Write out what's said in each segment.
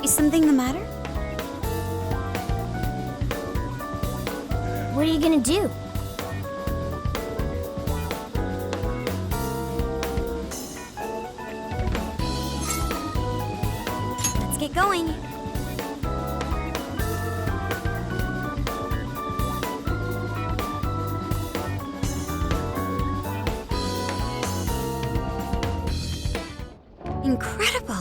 Is something the matter? What are you gonna do? Let's get going. Incredible!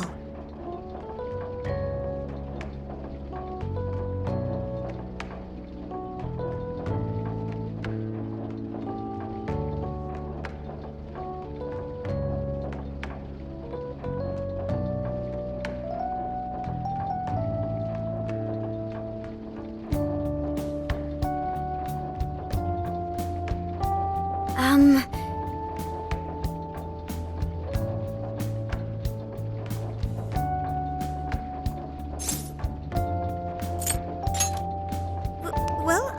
Well,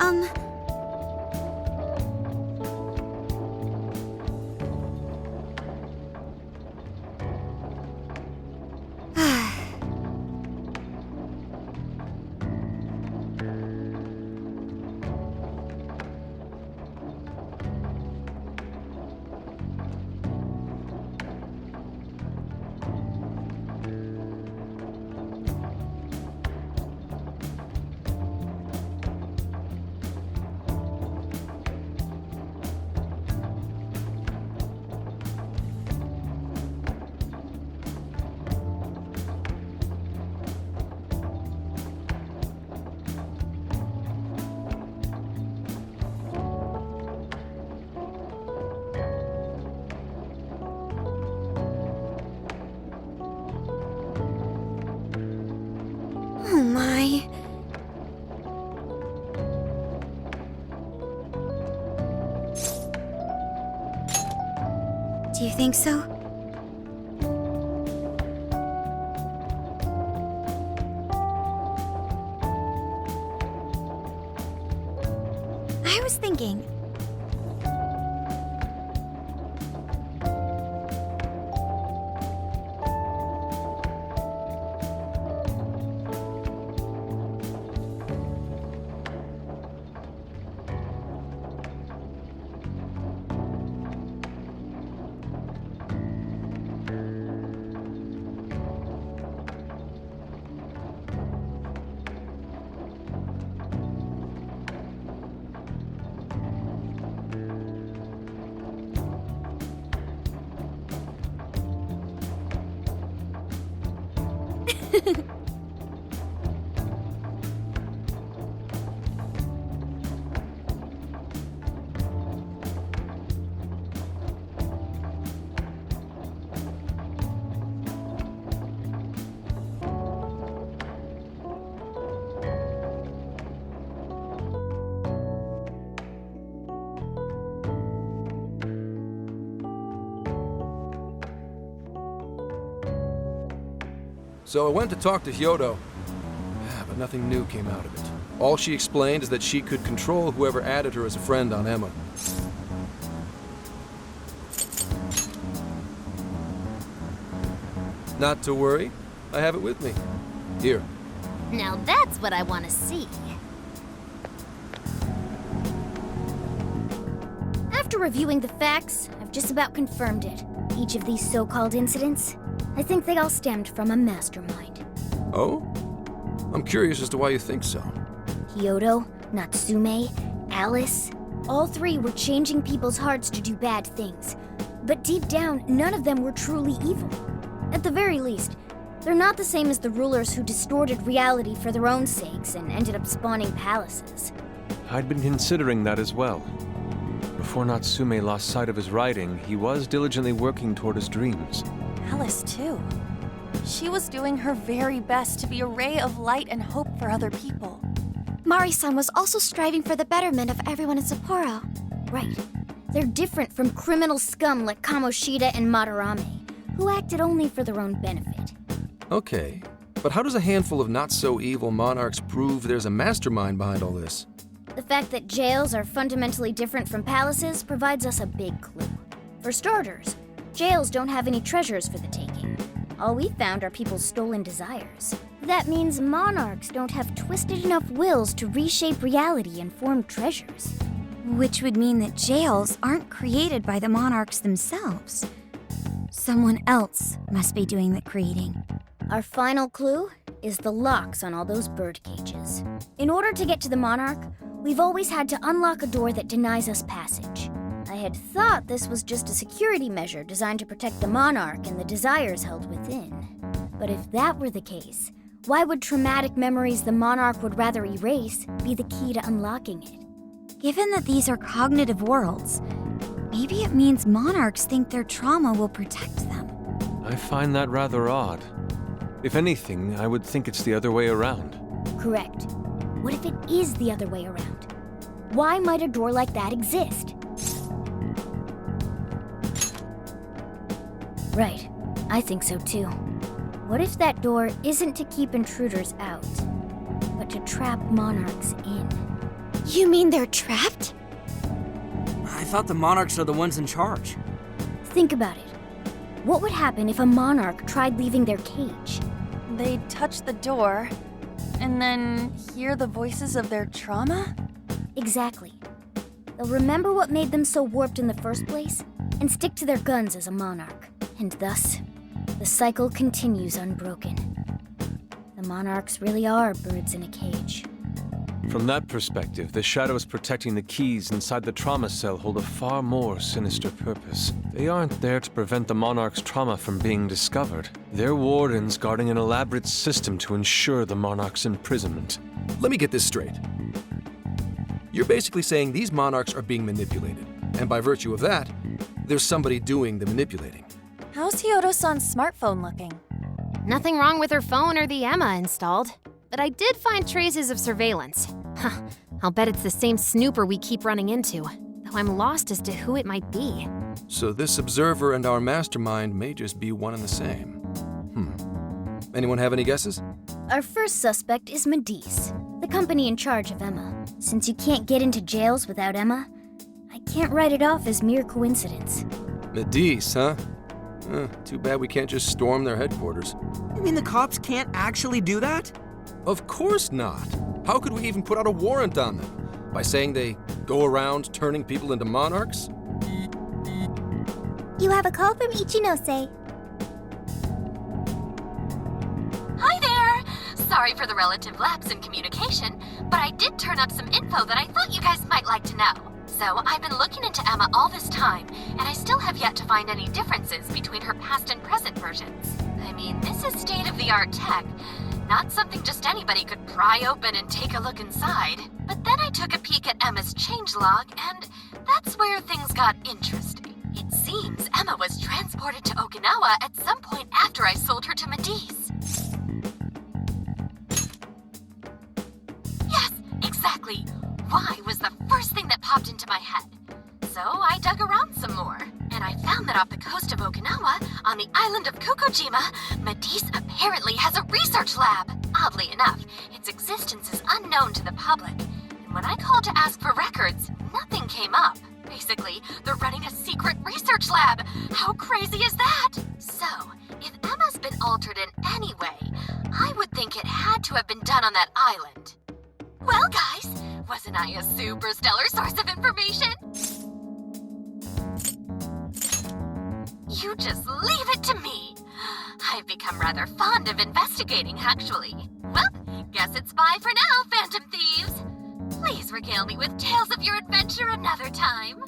oh my. Do you think so? I was thinking. So I went to talk to Kyoto, but nothing new came out of it. All she explained is that she could control whoever added her as a friend on Emma. Not to worry, I have it with me. Here. Now that's what I want to see. After reviewing the facts, I've just about confirmed it. Each of these so-called incidents, I think they all stemmed from a mastermind. Oh? I'm curious as to why you think so. Kyoto, Natsume, Alice, all three were changing people's hearts to do bad things. But deep down, none of them were truly evil. At the very least, they're not the same as the rulers who distorted reality for their own sakes and ended up spawning palaces. I'd been considering that as well. Before Natsume lost sight of his writing, he was diligently working toward his dreams. Alice, too. She was doing her very best to be a ray of light and hope for other people. Mari-san was also striving for the betterment of everyone in Sapporo. Right. They're different from criminal scum like Kamoshida and Madarame, who acted only for their own benefit. Okay, but how does a handful of not-so-evil monarchs prove there's a mastermind behind all this? The fact that jails are fundamentally different from palaces provides us a big clue. For starters, jails don't have any treasures for the taking. All we found are people's stolen desires. That means monarchs don't have twisted enough wills to reshape reality and form treasures. Which would mean that jails aren't created by the monarchs themselves. Someone else must be doing the creating. Our final clue is the locks on all those bird cages. In order to get to the monarch, we've always had to unlock a door that denies us passage. I had thought this was just a security measure designed to protect the monarch and the desires held within. But if that were the case, why would traumatic memories the monarch would rather erase be the key to unlocking it? Given that these are cognitive worlds, maybe it means monarchs think their trauma will protect them. I find that rather odd. If anything, I would think it's the other way around. Correct. What if it is the other way around? Why might a door like that exist? Right. I think so too. What if that door isn't to keep intruders out, but to trap monarchs in? You mean they're trapped? I thought the monarchs are the ones in charge. Think about it. What would happen if a monarch tried leaving their cage? They'd touch the door, and then hear the voices of their trauma? Exactly. They'll remember what made them so warped in the first place, and stick to their guns as a monarch. And thus, the cycle continues unbroken. The monarchs really are birds in a cage. From that perspective, the shadows protecting the keys inside the trauma cell hold a far more sinister purpose. They aren't there to prevent the monarch's trauma from being discovered. They're wardens guarding an elaborate system to ensure the monarch's imprisonment. Let me get this straight. You're basically saying these monarchs are being manipulated, and by virtue of that, there's somebody doing the manipulating. How's Hyodo-san's smartphone looking? Nothing wrong with her phone or the Emma installed. But I did find traces of surveillance. Huh, I'll bet it's the same snooper we keep running into, though I'm lost as to who it might be. So this observer and our mastermind may just be one and the same. Anyone have any guesses? Our first suspect is Medice, the company in charge of Emma. Since you can't get into jails without Emma, I can't write it off as mere coincidence. Medice, huh? Too bad we can't just storm their headquarters. You mean the cops can't actually do that? Of course not. How could we even put out a warrant on them? By saying they go around turning people into monarchs? You have a call from Ichinose. Hi there! Sorry for the relative lapse in communication, but I did turn up some info that I thought you guys might like to know. So I've been looking into Emma all this time, and I still have yet to find any differences between her past and present versions. I mean, this is state-of-the-art tech. Not something just anybody could pry open and take a look inside. But then I took a peek at Emma's changelog, and that's where things got interesting. It seems Emma was transported to Okinawa at some point after I sold her to Medice. Yes, exactly. Why was the first thing that popped into my head. So I dug around some more, and I found that off the coast of Okinawa, on the island of Kokojima, Medice apparently has a research lab. Oddly enough, its existence is unknown to the public, and when I called to ask for records, nothing came up. Basically, they're running a secret research lab. How crazy is that? So, if Emma's been altered in any way, I would think it had to have been done on that island. Well, guys, wasn't I a super stellar source of information? You just leave it to me. I've become rather fond of investigating, actually. Well, guess it's bye for now, Phantom Thieves. Please regale me with tales of your adventure another time.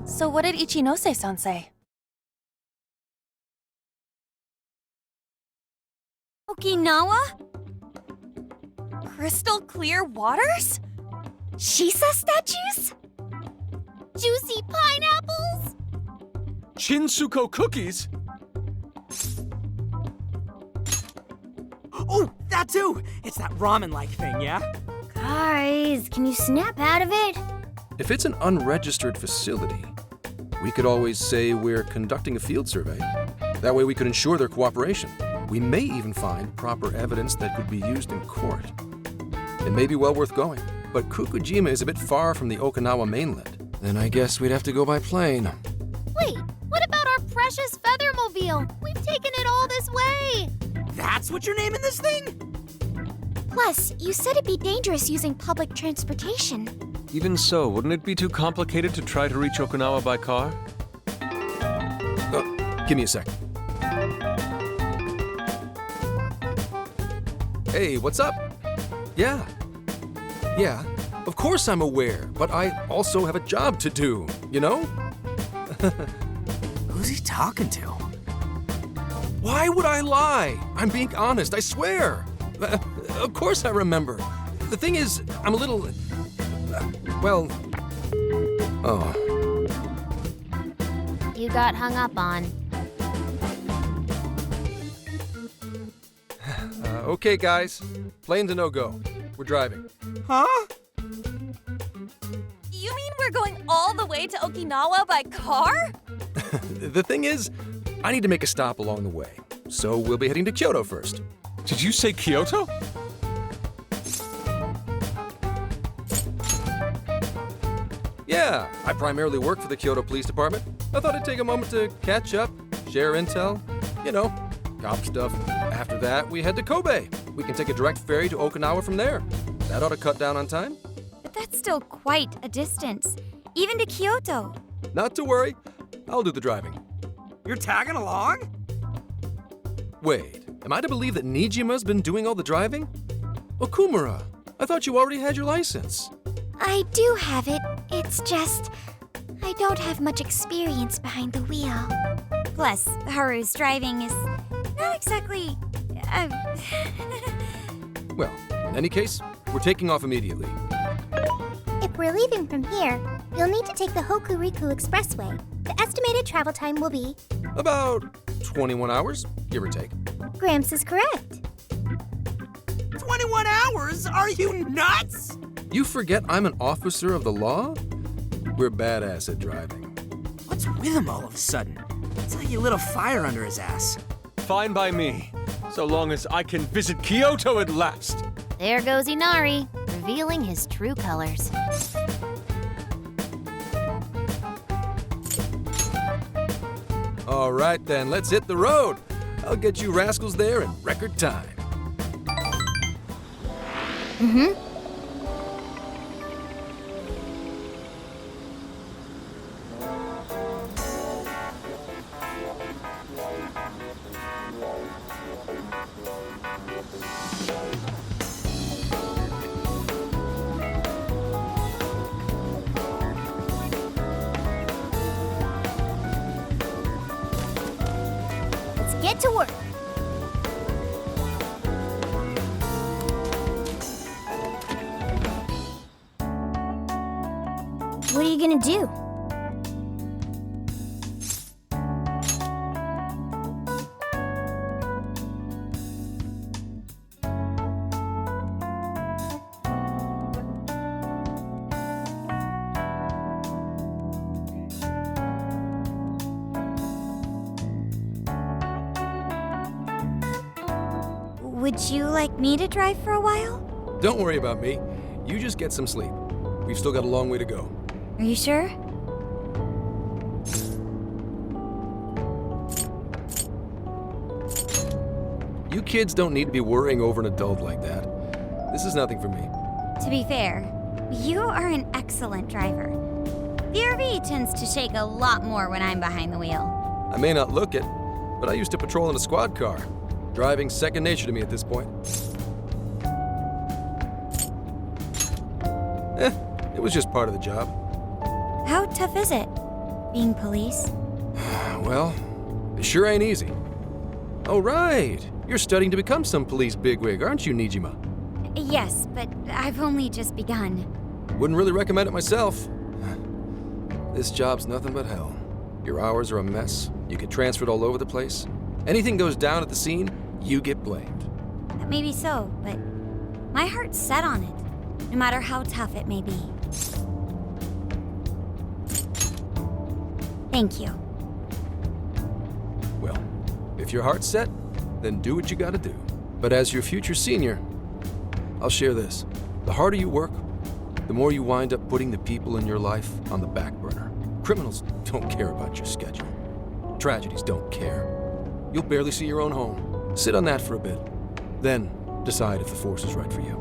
So what did Ichinose-san say? Okinawa? Crystal clear waters? Shisa statues? Juicy pineapples? Shinsuko cookies? Oh, that too! It's that ramen-like thing, yeah? Guys, can you snap out of it? If it's an unregistered facility, we could always say we're conducting a field survey. That way we could ensure their cooperation. We may even find proper evidence that could be used in court. It may be well worth going, but Kokojima is a bit far from the Okinawa mainland. Then I guess we'd have to go by plane. Wait, what about our precious Feathermobile? We've taken it all this way. That's what you're naming this thing? Plus, you said it'd be dangerous using public transportation. Even so, wouldn't it be too complicated to try to reach Okinawa by car? Give me a sec. Hey, what's up? Yeah, of course I'm aware, but I also have a job to do, you know? Who's he talking to? Why would I lie? I'm being honest, I swear. Of course I remember. The thing is, I'm a little... Oh. You got hung up on. Okay, guys. Plane's a no-go. We're driving. Huh? You mean we're going all the way to Okinawa by car? The thing is, I need to make a stop along the way. So we'll be heading to Kyoto first. Did you say Kyoto? Yeah, I primarily work for the Kyoto Police Department. I thought I'd take a moment to catch up, share intel, you know, cop stuff. After that, we head to Kobe. We can take a direct ferry to Okinawa from there. That ought to cut down on time. But that's still quite a distance, even to Kyoto. Not to worry, I'll do the driving. You're tagging along? Wait, am I to believe that Nijima's been doing all the driving? Okumura, I thought you already had your license. I do have it. It's just, I don't have much experience behind the wheel. Plus, Haru's driving is not exactly... Well, in any case, we're taking off immediately. If we're leaving from here, you'll need to take the Hokuriku Expressway. The estimated travel time will be... About 21 hours, give or take. Gramps is correct. 21 hours? Are you nuts? You forget I'm an officer of the law? We're badass at driving. What's with him all of a sudden? It's like you lit a fire under his ass. Fine by me, so long as I can visit Kyoto at last. There goes Inari, revealing his true colors. All right then, let's hit the road. I'll get you rascals there in record time. Let's get to work. What are you gonna do? Would you like me to drive for a while? Don't worry about me. You just get some sleep. We've still got a long way to go. Are you sure? You kids don't need to be worrying over an adult like that. This is nothing for me. To be fair, you are an excellent driver. The RV tends to shake a lot more when I'm behind the wheel. I may not look it, but I used to patrol in a squad car. Driving's second nature to me at this point. It was just part of the job. How tough is it, being police? Well, it sure ain't easy. Oh, right. You're studying to become some police bigwig, aren't you, Nijima? Yes, but I've only just begun. Wouldn't really recommend it myself. This job's nothing but hell. Your hours are a mess. You get transferred all over the place. Anything goes down at the scene, you get blamed. That may be so, but my heart's set on it, no matter how tough it may be. Thank you. Well, if your heart's set, then do what you gotta do. But as your future senior, I'll share this. The harder you work, the more you wind up putting the people in your life on the back burner. Criminals don't care about your schedule. Tragedies don't care. You'll barely see your own home. Sit on that for a bit. Then decide if the Force is right for you.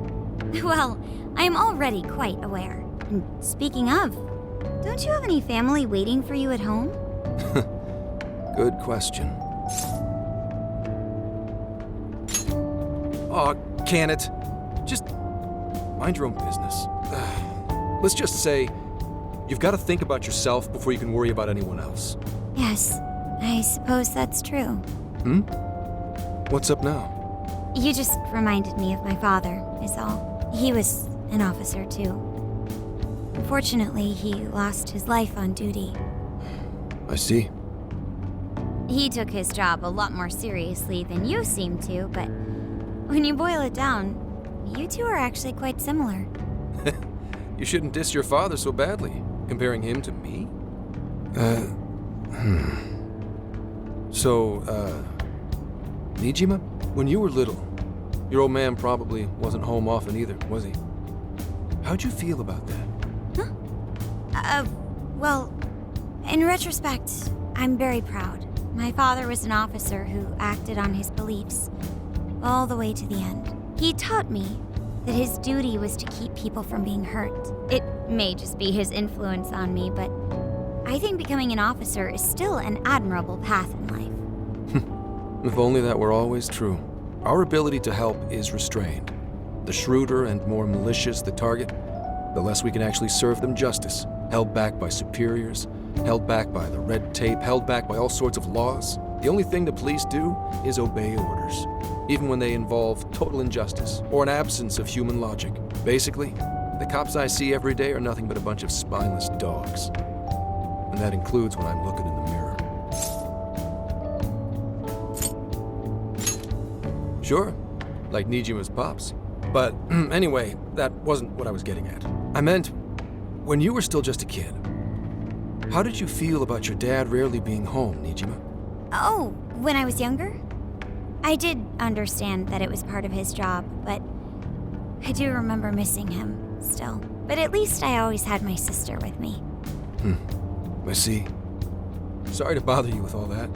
Well, I am already quite aware. And speaking of, don't you have any family waiting for you at home? Good question. Aw, can it? Just mind your own business. Let's just say you've got to think about yourself before you can worry about anyone else. Yes, I suppose that's true. What's up now? You just reminded me of my father, is all. He was an officer, too. Unfortunately, he lost his life on duty. I see. He took his job a lot more seriously than you seem to, but when you boil it down, you two are actually quite similar. You shouldn't diss your father so badly, comparing him to me. So, Nijima, when you were little, your old man probably wasn't home often either, was he? How'd you feel about that? Well, in retrospect, I'm very proud. My father was an officer who acted on his beliefs all the way to the end. He taught me that his duty was to keep people from being hurt. It may just be his influence on me, but I think becoming an officer is still an admirable path in life. If only that were always true. Our ability to help is restrained. The shrewder and more malicious the target, the less we can actually serve them justice. Held back by superiors, held back by the red tape, held back by all sorts of laws. The only thing the police do is obey orders, even when they involve total injustice or an absence of human logic. Basically, the cops I see every day are nothing but a bunch of spineless dogs. And that includes when I'm looking in the mirror. Sure, like Nijima's pops. But anyway, that wasn't what I was getting at. I meant, when you were still just a kid, how did you feel about your dad rarely being home, Nijima? Oh, when I was younger? I did understand that it was part of his job, but I do remember missing him still. But at least I always had my sister with me. I see. Sorry to bother you with all that.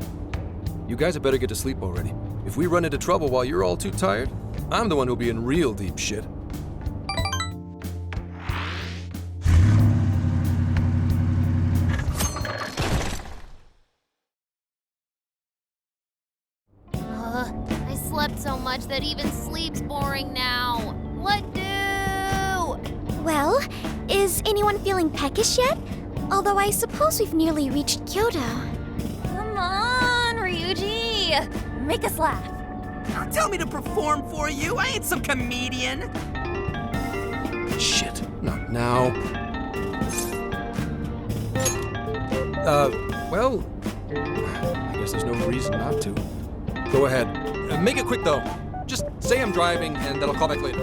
You guys had better get to sleep already. If we run into trouble while you're all too tired, I'm the one who'll be in real deep shit. I slept so much that even sleep's boring now. What do? Well, is anyone feeling peckish yet? Although I suppose we've nearly reached Kyoto. Come on, Ryuji! Make us laugh. Don't tell me to perform for you. I ain't some comedian. Shit, not now. Well, I guess there's no reason not to. Go ahead. Make it quick, though. Just say I'm driving, and then I'll call back later.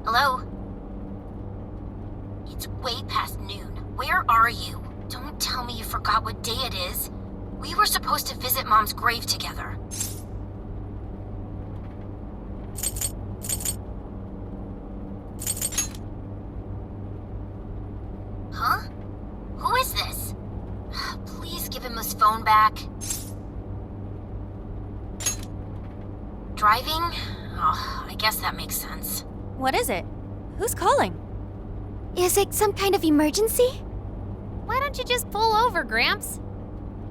Hello? It's way past noon. Where are you? Don't tell me you forgot what day it is. We were supposed to visit Mom's grave together. Huh? Who is this? Please give him his phone back. Driving? Oh, I guess that makes sense. What is it? Who's calling? Is it some kind of emergency? Why don't you just pull over, Gramps?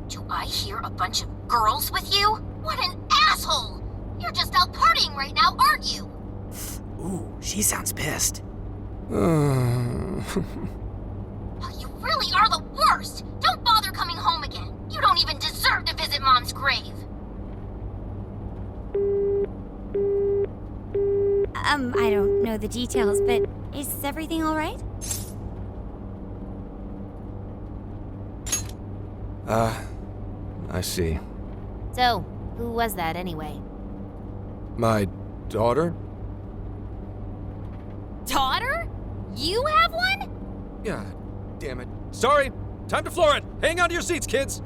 Do I hear a bunch of girls with you? What an asshole! You're just out partying right now, aren't you? Ooh, she sounds pissed. You really are the worst! Don't bother coming home again. You don't even deserve to visit Mom's grave. I don't know the details, but is everything all right? I see. So, who was that anyway? My daughter? Daughter? You have one? Yeah, damn it. Sorry, time to floor it. Hang on to your seats, kids.